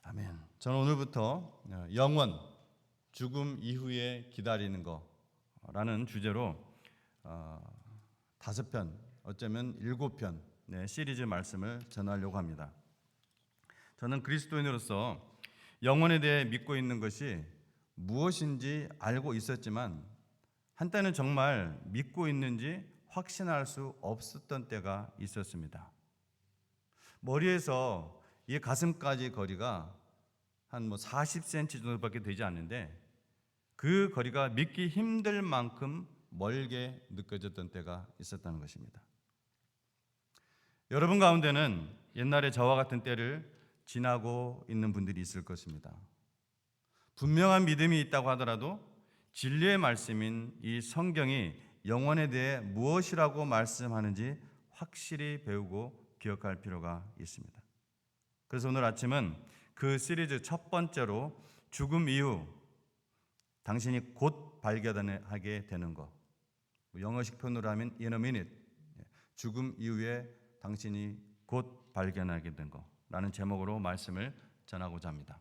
아멘. 저는 오늘부터 영원, 죽음 이후에 기다리는 거라는 주제로 5편, 어쩌면 7편 시리즈 말씀을 전하려고 합니다. 저는 그리스도인으로서 영원에 대해 믿고 있는 것이 무엇인지 알고 있었지만 한때는 정말 믿고 있는지 확신할 수 없었던 때가 있었습니다. 머리에서 이 가슴까지 거리가 한 40cm 정도밖에 되지 않는데 그 거리가 믿기 힘들 만큼 멀게 느껴졌던 때가 있었다는 것입니다. 여러분 가운데는 옛날에 저와 같은 때를 지나고 있는 분들이 있을 것입니다. 분명한 믿음이 있다고 하더라도 진리의 말씀인 이 성경이 영혼에 대해 무엇이라고 말씀하는지 확실히 배우고 기억할 필요가 있습니다. 그래서 오늘 아침은 그 시리즈 첫 번째로 죽음 이후 당신이 곧 발견하게 되는 것, 영어식 표현으로 하면 in a minute, 죽음 이후에 당신이 곧 발견하게 된 것라는 제목으로 말씀을 전하고자 합니다.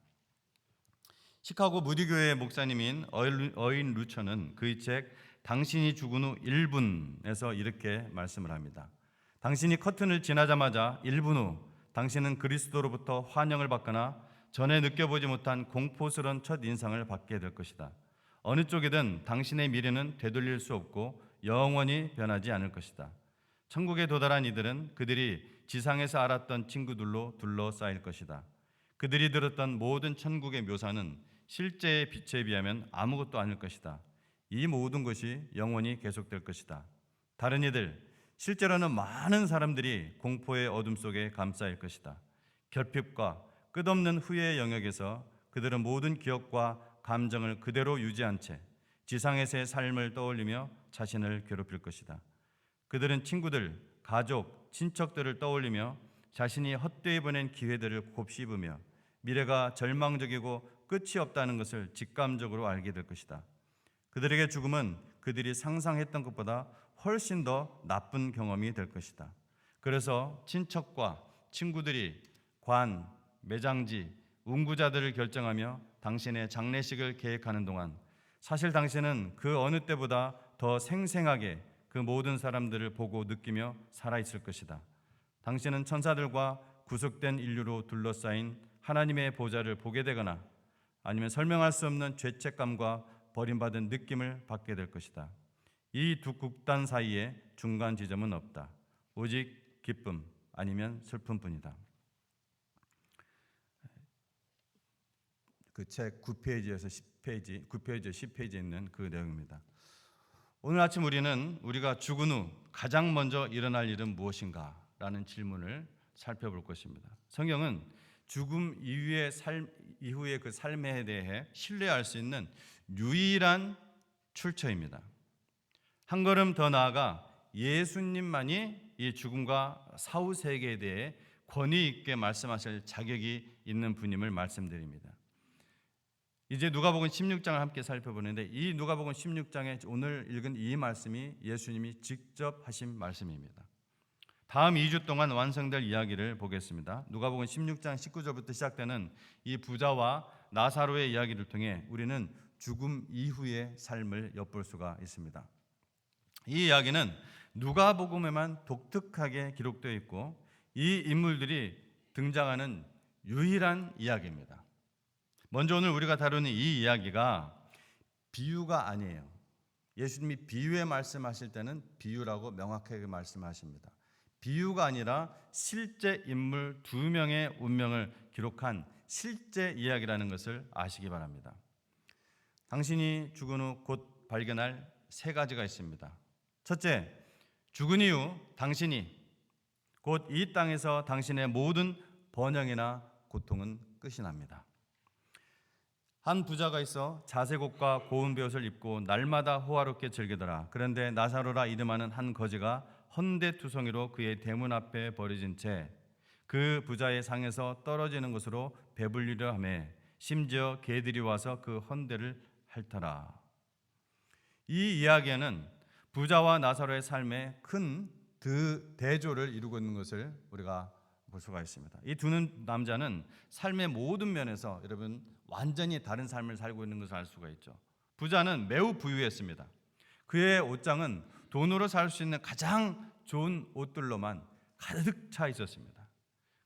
시카고 무디교회 목사님인 어인 루처는 그의 책 당신이 죽은 후 1분에서 이렇게 말씀을 합니다. 당신이 커튼을 지나자마자 1분 후 당신은 그리스도로부터 환영을 받거나 전에 느껴보지 못한 공포스러운 첫 인상을 받게 될 것이다. 어느 쪽이든 당신의 미래는 되돌릴 수 없고 영원히 변하지 않을 것이다. 천국에 도달한 이들은 그들이 지상에서 알았던 친구들로 둘러싸일 것이다. 그들이 들었던 모든 천국의 묘사는 실제의 빛에 비하면 아무것도 아닐 것이다. 이 모든 것이 영원히 계속될 것이다. 다른 이들, 실제로는 많은 사람들이 공포의 어둠 속에 감싸일 것이다. 결핍과 끝없는 후회의 영역에서 그들은 모든 기억과 감정을 그대로 유지한 채 지상에서의 삶을 떠올리며 자신을 괴롭힐 것이다. 그들은 친구들, 가족, 친척들을 떠올리며 자신이 헛되이 보낸 기회들을 곱씹으며 미래가 절망적이고 끝이 없다는 것을 직감적으로 알게 될 것이다. 그들에게 죽음은 그들이 상상했던 것보다 훨씬 더 나쁜 경험이 될 것이다. 그래서 친척과 친구들이 관, 매장지, 운구자들을 결정하며 당신의 장례식을 계획하는 동안 사실 당신은 그 어느 때보다 더 생생하게 그 모든 사람들을 보고 느끼며 살아있을 것이다. 당신은 천사들과 구속된 인류로 둘러싸인 하나님의 보좌를 보게 되거나 아니면 설명할 수 없는 죄책감과 버림받은 느낌을 받게 될 것이다. 이 두 극단 사이에 중간 지점은 없다. 오직 기쁨 아니면 슬픔뿐이다. 그 책 9페이지에서 10페이지, 9페이지, 10페이지에 있는 그 내용입니다. 오늘 아침 우리가 죽은 후 가장 먼저 일어날 일은 무엇인가? 라는 질문을 살펴볼 것입니다. 성경은 죽음 이후의 그 삶에 대해 신뢰할 수 있는 유일한 출처입니다. 한 걸음 더 나아가 예수님만이 이 죽음과 사후 세계에 대해 권위 있게 말씀하실 자격이 있는 분임을 말씀드립니다. 이제 누가복음 16장을 함께 살펴보는데 이 누가복음 16장에 오늘 읽은 이 말씀이 예수님이 직접 하신 말씀입니다. 다음 2주 동안 완성될 이야기를 보겠습니다. 누가복음 16장 19절부터 시작되는 이 부자와 나사로의 이야기를 통해 우리는 죽음 이후의 삶을 엿볼 수가 있습니다. 이 이야기는 누가복음에만 독특하게 기록되어 있고 이 인물들이 등장하는 유일한 이야기입니다. 먼저 오늘 우리가 다루는 이 이야기가 비유가 아니에요. 예수님이 비유에 말씀하실 때는 비유라고 명확하게 말씀하십니다. 비유가 아니라 실제 인물 2명의 운명을 기록한 실제 이야기라는 것을 아시기 바랍니다. 당신이 죽은 후 곧 발견할 3가지가 있습니다. 첫째, 죽은 이후 당신이 곧 이 땅에서 당신의 모든 번영이나 고통은 끝이 납니다. 한 부자가 있어 자색옷과 고운 베옷을 입고 날마다 호화롭게 즐기더라. 그런데 나사로라 이름하는 한 거지가 헌데투성이로 그의 대문 앞에 버려진 채 그 부자의 상에서 떨어지는 것으로 배불리려 하며 심지어 개들이 와서 그 헌데를 핥더라. 이 이야기에는 부자와 나사로의 삶에 큰 대조를 이루고 있는 것을 우리가 볼 수가 있습니다. 이 두 남자는 삶의 모든 면에서 여러분 완전히 다른 삶을 살고 있는 것을 알 수가 있죠. 부자는 매우 부유했습니다. 그의 옷장은 돈으로 살 수 있는 가장 좋은 옷들로만 가득 차 있었습니다.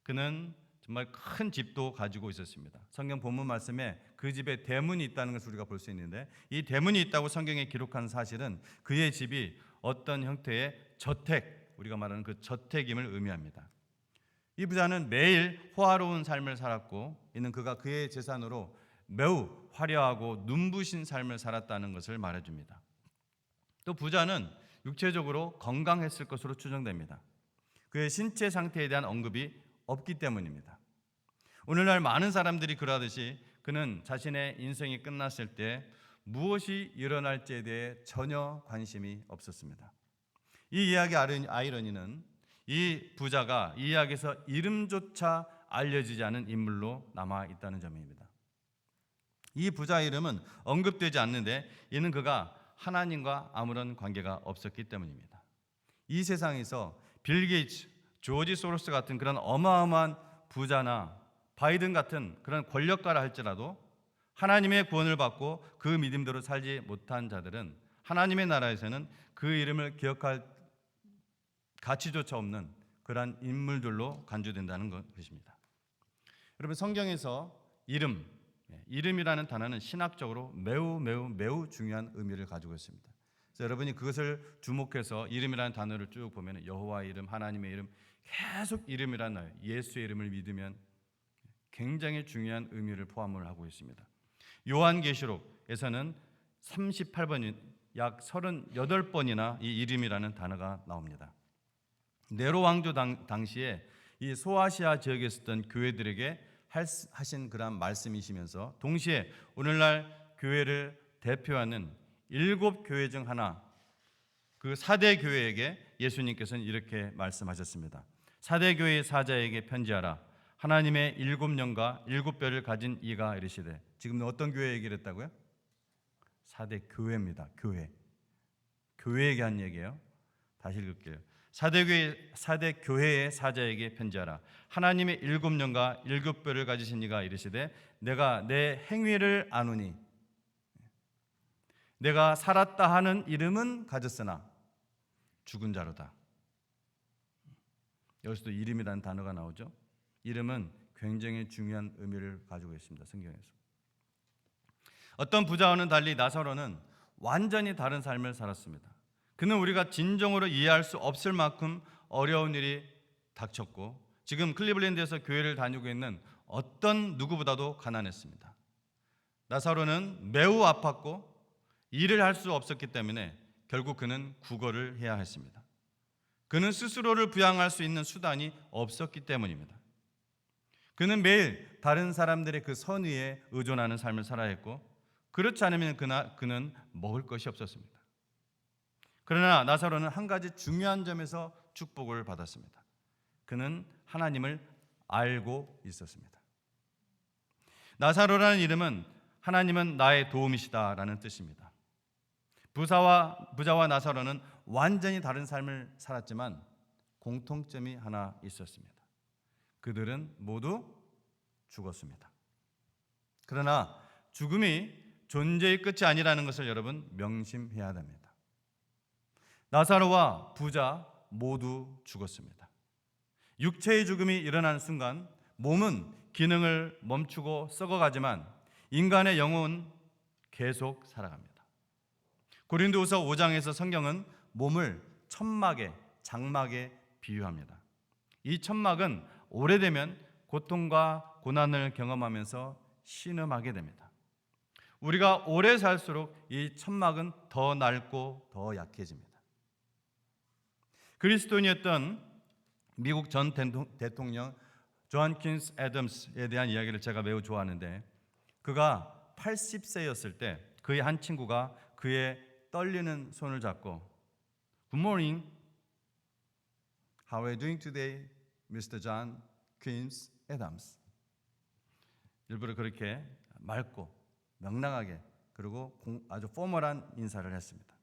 그는 정말 큰 집도 가지고 있었습니다. 성경 본문 말씀에 그 집에 대문이 있다는 것을 우리가 볼 수 있는데, 이 대문이 있다고 성경에 기록한 사실은 그의 집이 어떤 형태의 저택, 우리가 말하는 그 저택임을 의미합니다. 이 부자는 매일 호화로운 삶을 살았고, 이는 그가 그의 재산으로 매우 화려하고 눈부신 삶을 살았다는 것을 말해줍니다. 또 부자는 육체적으로 건강했을 것으로 추정됩니다. 그의 신체 상태에 대한 언급이 없기 때문입니다. 오늘날 많은 사람들이 그러하듯이 그는 자신의 인생이 끝났을 때 무엇이 일어날지에 대해 전혀 관심이 없었습니다. 이 이야기의 아이러니는 이 부자가 이 이야기에서 이름조차 알려지지 않은 인물로 남아 있다는 점입니다. 이 부자의 이름은 언급되지 않는데 이는 그가 하나님과 아무런 관계가 없었기 때문입니다. 이 세상에서 빌 게이츠, 조지 소로스 같은 그런 어마어마한 부자나 바이든 같은 그런 권력가라 할지라도 하나님의 구원을 받고 그 믿음대로 살지 못한 자들은 하나님의 나라에서는 그 이름을 기억할 가치조차 없는 그러한 인물들로 간주된다는 것입니다. 여러분, 성경에서 이름이라는 단어는 신학적으로 매우 중요한 의미를 가지고 있습니다. 그래서 여러분이 그것을 주목해서 이름이라는 단어를 쭉 보면 여호와의 이름, 하나님의 이름, 계속 이름이라는 단어, 예수의 이름을 믿으면 굉장히 중요한 의미를 포함을 하고 있습니다. 요한계시록에서는 38번, 약 38번이나 이 이름이라는 단어가 나옵니다. 네로 왕조 당시에 이 소아시아 지역에 있었던 교회들에게 하신 그런 말씀이시면서 동시에 오늘날 교회를 대표하는 7교회 중 하나, 그 4대 교회에게 예수님께서는 이렇게 말씀하셨습니다. 4대 교회의 사자에게 편지하라. 하나님의 7영과 7뼈를 가진 이가 이르시되. 지금 어떤 교회 얘기를 했다고요? 4대 교회입니다. 교회에게 한 얘기예요. 다시 읽을게요. 4대 교회의 사자에게 편지하라. 하나님의 7영과 7뼈를 가지신 이가 이르시되 내가 내 행위를 아노니 내가 살았다 하는 이름은 가졌으나 죽은 자로다. 여기서도 이름이라는 단어가 나오죠. 이름은 굉장히 중요한 의미를 가지고 있습니다. 성경에서. 어떤 부자와는 달리 나사로는 완전히 다른 삶을 살았습니다. 그는 우리가 진정으로 이해할 수 없을 만큼 어려운 일이 닥쳤고 지금 클리블랜드에서 교회를 다니고 있는 어떤 누구보다도 가난했습니다. 나사로는 매우 아팠고 일을 할 수 없었기 때문에 결국 그는 구걸을 해야 했습니다. 그는 스스로를 부양할 수 있는 수단이 없었기 때문입니다. 그는 매일 다른 사람들의 그 선의에 의존하는 삶을 살아야 했고 그렇지 않으면 그는 먹을 것이 없었습니다. 그러나 나사로는 한 가지 중요한 점에서 축복을 받았습니다. 그는 하나님을 알고 있었습니다. 나사로라는 이름은 하나님은 나의 도움이시다라는 뜻입니다. 부자와 나사로는 완전히 다른 삶을 살았지만 공통점이 하나 있었습니다. 그들은 모두 죽었습니다. 그러나 죽음이 존재의 끝이 아니라는 것을 여러분 명심해야 됩니다. 나사로와 부자 모두 죽었습니다. 육체의 죽음이 일어나는 순간 몸은 기능을 멈추고 썩어가지만 인간의 영혼은 계속 살아갑니다. 고린도후서 5장에서 성경은 몸을 천막에, 장막에 비유합니다. 이 천막은 오래되면 고통과 고난을 경험하면서 신음하게 됩니다. 우리가 오래 살수록 이 천막은 더 낡고 더 약해집니다. 그리스도인이었던 미국 전 대통령 존 퀸스 애덤스에 대한 이야기를 제가 매우 좋아하는데 그가 80세였을 때 그의 한 친구가 그의 떨리는 손을 잡고 Good morning, how are you doing today, Mr. John Quincy Adams? 일부러 그렇게 맑고 명랑하게 그리고 아주 포멀한 인사를 했습니다.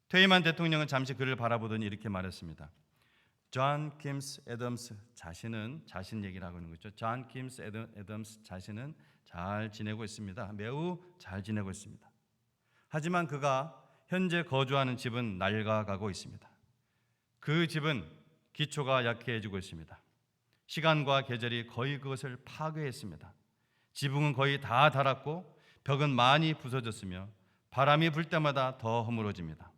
퇴임한 대통령은 잠시 그를 바라보더니 이렇게 말했습니다. 존 킴스 애덤스 자신은 자신 얘기를 하고 있는 거죠. 존 킴스 애덤스 자신은 잘 지내고 있습니다. 매우 잘 지내고 있습니다. 하지만 그가 현재 거주하는 집은 낡아가고 있습니다. 그 집은 기초가 약해지고 있습니다. 시간과 계절이 거의 그것을 파괴했습니다. 지붕은 거의 다 닳았고 벽은 많이 부서졌으며 바람이 불 때마다 더 허물어집니다.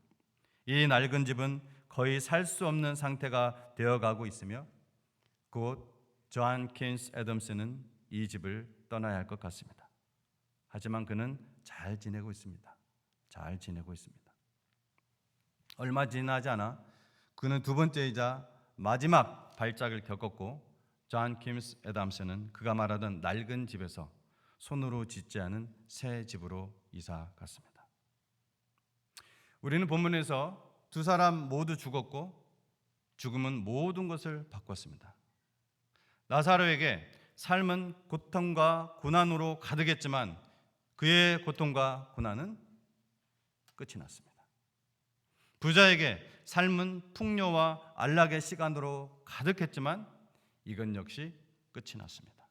이 낡은 집은 거의 살 수 없는 상태가 되어가고 있으며 곧 존 킴스 애덤스는 이 집을 떠나야 할 것 같습니다. 하지만 그는 잘 지내고 있습니다. 잘 지내고 있습니다. 얼마 지나지 않아 그는 두 번째이자 마지막 발작을 겪었고 존 킴스 애덤스는 그가 말하던 낡은 집에서 손으로 짓지 않은 새 집으로 이사 갔습니다. 우리는 본문에서 두 사람 모두 죽었고 죽음은 모든 것을 바꿨습니다. 나사로에게 삶은 고통과 고난으로 가득했지만 그의 고통과 고난은 끝이 났습니다. 부자에게 삶은 풍요와 안락의 시간으로 가득했지만 이건 역시 끝이 났습니다.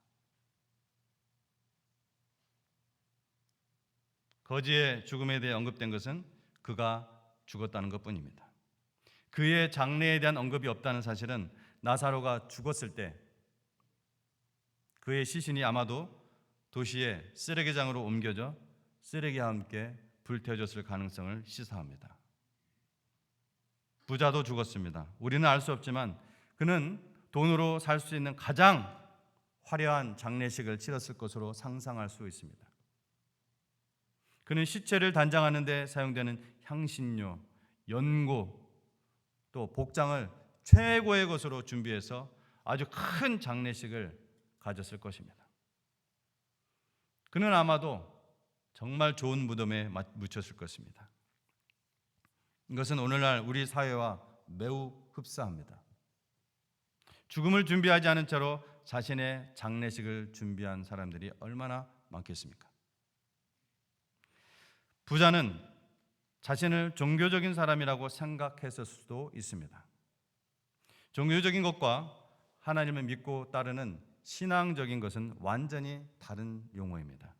거지의 죽음에 대해 언급된 것은 그가 죽었다는 것뿐입니다. 그의 장래에 대한 언급이 없다는 사실은 나사로가 죽었을 때 그의 시신이 아마도 도시의 쓰레기장으로 옮겨져 쓰레기와 함께 불태워졌을 가능성을 시사합니다. 부자도 죽었습니다. 우리는 알 수 없지만 그는 돈으로 살 수 있는 가장 화려한 장례식을 치렀을 것으로 상상할 수 있습니다. 그는 시체를 단장하는 데 사용되는 향신료, 연고, 또 복장을 최고의 것으로 준비해서 아주 큰 장례식을 가졌을 것입니다. 그는 아마도 정말 좋은 무덤에 묻혔을 것입니다. 이것은 오늘날 우리 사회와 매우 흡사합니다. 죽음을 준비하지 않은 채로 자신의 장례식을 준비한 사람들이 얼마나 많겠습니까? 부자는 자신을 종교적인 사람이라고 생각했을 수도 있습니다. 종교적인 것과 하나님을 믿고 따르는 신앙적인 것은 완전히 다른 용어입니다.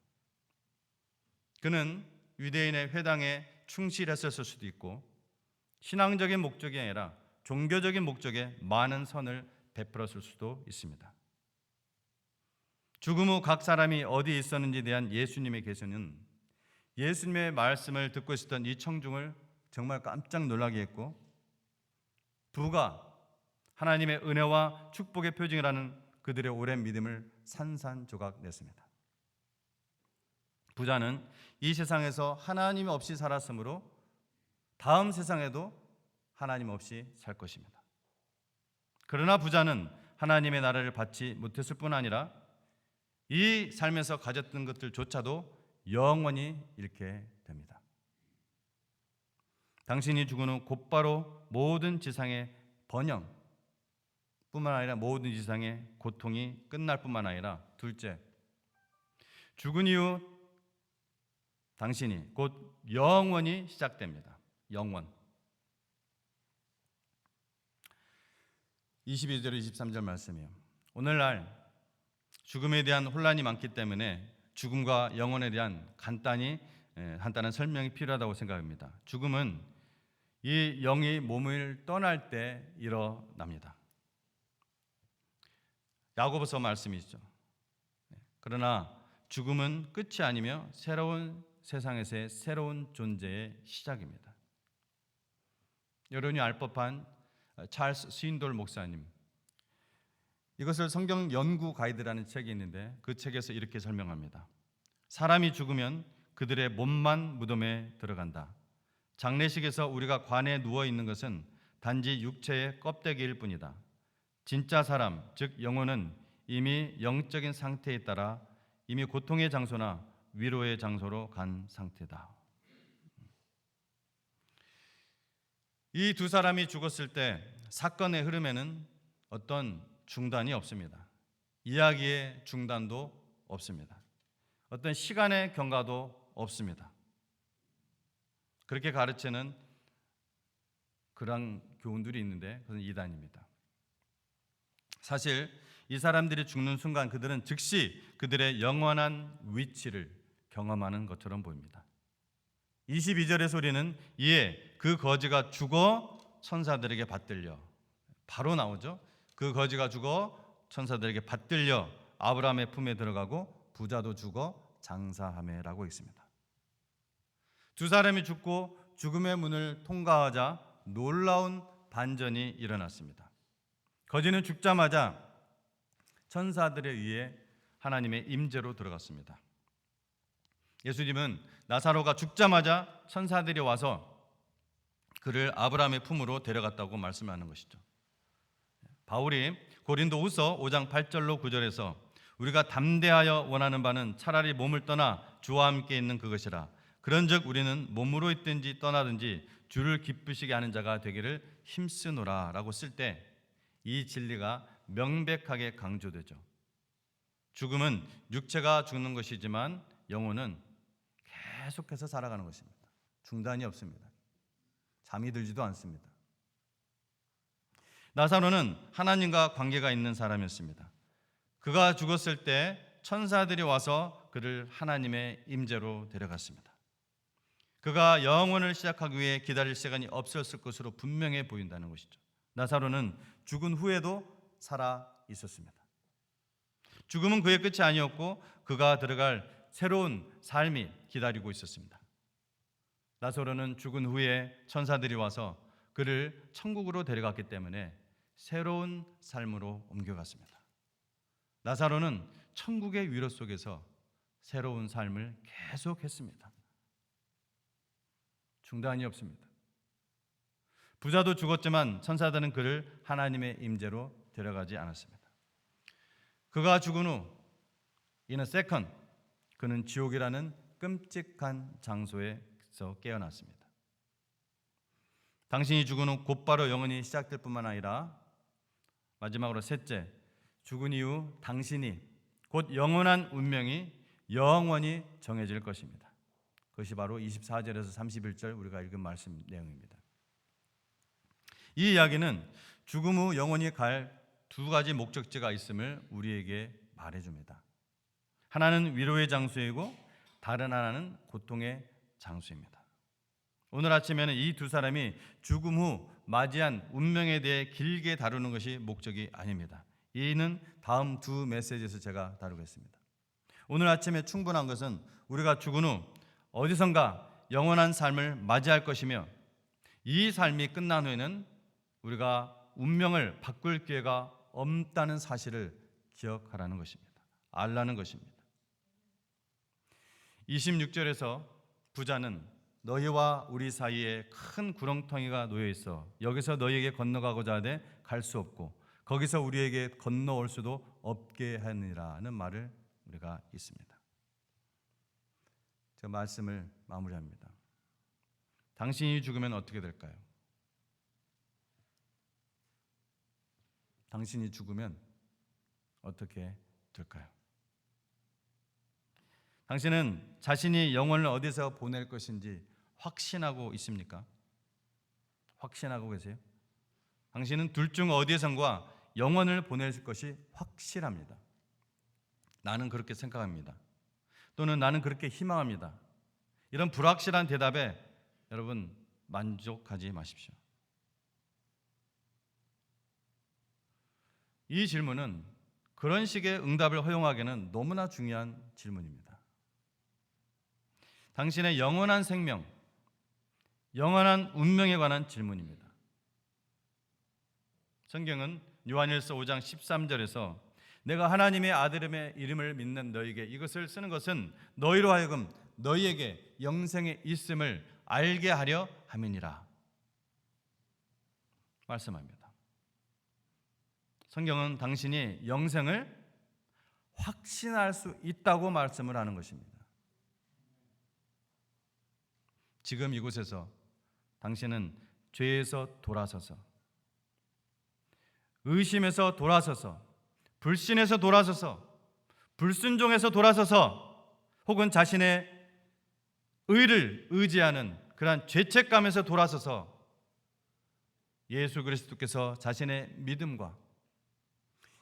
그는 유대인의 회당에 충실했을 수도 있고 신앙적인 목적이 아니라 종교적인 목적에 많은 선을 베풀었을 수도 있습니다. 죽음 후 각 사람이 어디 있었는지에 대한 예수님의 계시는 예수님의 말씀을 듣고 있었던 이 청중을 정말 깜짝 놀라게 했고 부가 하나님의 은혜와 축복의 표징이라는 그들의 오랜 믿음을 산산조각 냈습니다. 부자는 이 세상에서 하나님 없이 살았으므로 다음 세상에도 하나님 없이 살 것입니다. 그러나 부자는 하나님의 나라를 받지 못했을 뿐 아니라 이 삶에서 가졌던 것들조차도 영원히 잃게 됩니다. 당신이 죽은 후 곧바로 모든 지상의 번영 뿐만 아니라 모든 지상의 고통이 끝날 뿐만 아니라 둘째, 죽은 이후 당신이 곧 영원히 시작됩니다. 영원. 22절 23절 말씀이에요. 오늘날 죽음에 대한 혼란이 많기 때문에 죽음과 영혼에 대한 간단한 설명이 필요하다고 생각합니다. 죽음은 이 영이 몸을 떠날 때 일어납니다. 야고보서 말씀이죠. 그러나 죽음은 끝이 아니며 새로운 세상에서의 새로운 존재의 시작입니다. 여러분이 알 법한 찰스 스윈돌 목사님, 이것을 성경 연구 가이드라는 책이 있는데 그 책에서 이렇게 설명합니다. 사람이 죽으면 그들의 몸만 무덤에 들어간다. 장례식에서 우리가 관에 누워 있는 것은 단지 육체의 껍데기일 뿐이다. 진짜 사람, 즉 영혼은 이미 영적인 상태에 따라 이미 고통의 장소나 위로의 장소로 간 상태다. 이 두 사람이 죽었을 때 사건의 흐름에는 어떤 중단이 없습니다. 이야기의 중단도 없습니다. 어떤 시간의 경과도 없습니다. 그렇게 가르치는 그런 교훈들이 있는데 그것은 이단입니다. 사실 이 사람들이 죽는 순간 그들은 즉시 그들의 영원한 위치를 경험하는 것처럼 보입니다. 22절의 소리는 이에 그 거지가 죽어 천사들에게 받들려, 바로 나오죠. 그 거지가 죽어 천사들에게 받들려 아브라함의 품에 들어가고 부자도 죽어 장사하매라고 있습니다. 두 사람이 죽고 죽음의 문을 통과하자 놀라운 반전이 일어났습니다. 거지는 죽자마자 천사들에 의해 하나님의 임재로 들어갔습니다. 예수님은 나사로가 죽자마자 천사들이 와서 그를 아브라함의 품으로 데려갔다고 말씀하는 것이죠. 바울이 고린도후서 5장 8절로 9절에서 우리가 담대하여 원하는 바는 차라리 몸을 떠나 주와 함께 있는 그것이라. 그런즉 우리는 몸으로 있든지 떠나든지 주를 기쁘시게 하는 자가 되기를 힘쓰노라라고 쓸 때 이 진리가 명백하게 강조되죠. 죽음은 육체가 죽는 것이지만 영혼은 계속해서 살아가는 것입니다. 중단이 없습니다. 잠이 들지도 않습니다. 나사로는 하나님과 관계가 있는 사람이었습니다. 그가 죽었을 때 천사들이 와서 그를 하나님의 임재로 데려갔습니다. 그가 영혼을 시작하기 위해 기다릴 시간이 없었을 것으로 분명해 보인다는 것이죠. 나사로는 죽은 후에도 살아 있었습니다. 죽음은 그의 끝이 아니었고 그가 들어갈 새로운 삶이 기다리고 있었습니다. 나사로는 죽은 후에 천사들이 와서 그를 천국으로 데려갔기 때문에 새로운 삶으로 옮겨갔습니다. 나사로는 천국의 위로 속에서 새로운 삶을 계속했습니다. 중단이 없습니다. 부자도 죽었지만 천사들은 그를 하나님의 임재로 데려가지 않았습니다. 그가 죽은 후 이는 세컨 그는 지옥이라는 끔찍한 장소에서 깨어났습니다. 당신이 죽은 후 곧바로 영원히 시작될 뿐만 아니라 마지막으로 셋째, 죽은 이후 당신이 곧 영원한 운명이 영원히 정해질 것입니다. 그것이 바로 24절에서 31절 우리가 읽은 말씀 내용입니다. 이 이야기는 죽음 후 영원히 갈 두 가지 목적지가 있음을 우리에게 말해줍니다. 하나는 위로의 장소이고 다른 하나는 고통의 장소입니다. 오늘 아침에는 이 두 사람이 죽음 후 맞이한 운명에 대해 길게 다루는 것이 목적이 아닙니다. 이는 다음 두 메시지에서 제가 다루겠습니다. 오늘 아침에 충분한 것은 우리가 죽은 후 어디선가 영원한 삶을 맞이할 것이며 이 삶이 끝난 후에는 우리가 운명을 바꿀 기회가 없다는 사실을 기억하라는 것입니다. 알라는 것입니다. 26절에서 부자는 너희와 우리 사이에 큰 구렁텅이가 놓여 있어 여기서 너희에게 건너가고자 하되 갈 수 없고 거기서 우리에게 건너올 수도 없게 하느니라는 말을 우리가 있습니다. 제가 말씀을 마무리합니다. 당신이 죽으면 어떻게 될까요? 당신이 죽으면 어떻게 될까요? 당신은 자신이 영혼을 어디서 보낼 것인지 확신하고 있습니까? 확신하고 계세요? 당신은 둘 중 어디에선가 영혼을 보낼 것이 확실합니다. 나는 그렇게 생각합니다. 또는 나는 그렇게 희망합니다. 이런 불확실한 대답에 여러분 만족하지 마십시오. 이 질문은 그런 식의 응답을 허용하기에는 너무나 중요한 질문입니다. 당신의 영원한 생명, 영원한 운명에 관한 질문입니다. 성경은 요한일서 5장 13절에서 내가 하나님의 아들의 이름을 믿는 너희에게 이것을 쓰는 것은 너희로 하여금 너희에게 영생의 있음을 알게 하려 함이니라 말씀합니다. 성경은 당신이 영생을 확신할 수 있다고 말씀을 하는 것입니다. 지금 이곳에서 당신은 죄에서 돌아서서 의심에서 돌아서서 불신에서 돌아서서 불순종에서 돌아서서 혹은 자신의 의를 의지하는 그러한 죄책감에서 돌아서서 예수 그리스도께서 자신의 믿음과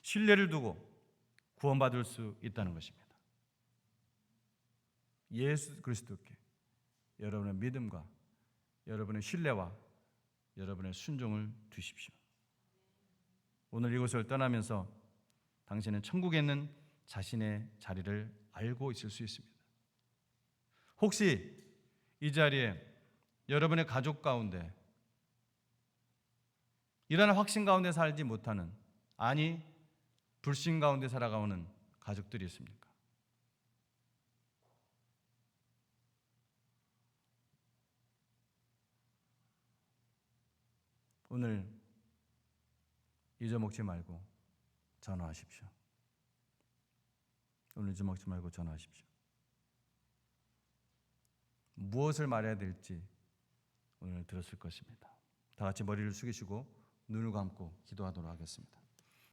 신뢰를 두고 구원받을 수 있다는 것입니다. 예수 그리스도께 여러분의 믿음과 여러분의 신뢰와 여러분의 순종을 두십시오. 오늘 이곳을 떠나면서 당신은 천국에 있는 자신의 자리를 알고 있을 수 있습니다. 혹시 이 자리에 여러분의 가족 가운데 이런 확신 가운데 살지 못하는, 아니 불신 가운데 살아가는 가족들이 있습니까? 오늘 잊어먹지 말고 전화하십시오. 오늘 잊어먹지 말고 전화하십시오. 무엇을 말해야 될지 오늘 들었을 것입니다. 다 같이 머리를 숙이시고 눈을 감고 기도하도록 하겠습니다.